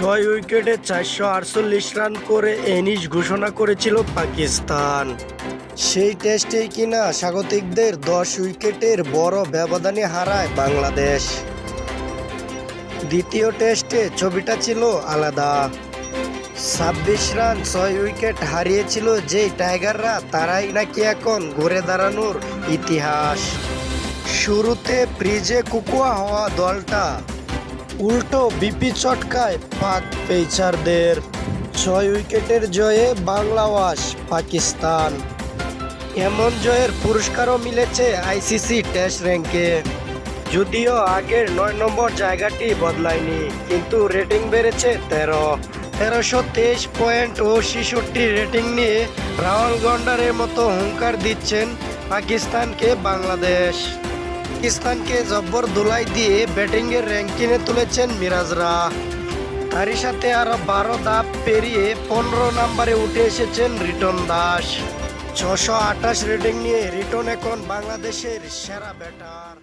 6 উইকেটে 448 রান করে ইনিংস ঘোষণা করেছিল পাকিস্তান। সেই টেস্টেই কিনা স্বাগতিকদের 10 উইকেটের বড় ব্যবধানে হারায় বাংলাদেশ। দ্বিতীয় টেস্টে ছবিটা ছিল আলাদা। 26 রান 6 উইকেট হারিয়েছিল যেই টাইগাররা, তারাই নাকি এখন ঘুরে দাঁড়ানোর ইতিহাস। শুরুতে ক্রিজে কুকুয়া হওয়া দলটা উল্টো বিপি চটকায় পাক পেসারদের। 6 উইকেটের জয়ে বাংলা ওয়াশ পাকিস্তান। এমন জয়ের পুরস্কারও মিলেছে আইসিসি টেস্ট র্যাঙ্কে। যদিও আগের 9 নম্বর জায়গাটি বদলায়নি, কিন্তু রেটিং বেড়েছে 1323 পয়েন্ট ও 66 রেটিং নিয়ে রাহুল গন্ডারের মতো হুঙ্কার দিচ্ছেন পাকিস্তানকে বাংলাদেশ। পাকিস্তানকে জব্বর ধুলাই দিয়ে ব্যাটিংয়ের র্যাঙ্কিংয়ে তুলেছেন মিরাজরা। তারই সাথে আরও 12 ধাপ পেরিয়ে 15 নম্বরে উঠে এসেছেন রিটন দাস। 628 রেটিং নিয়ে রিটন এখন বাংলাদেশের সেরা ব্যাটার।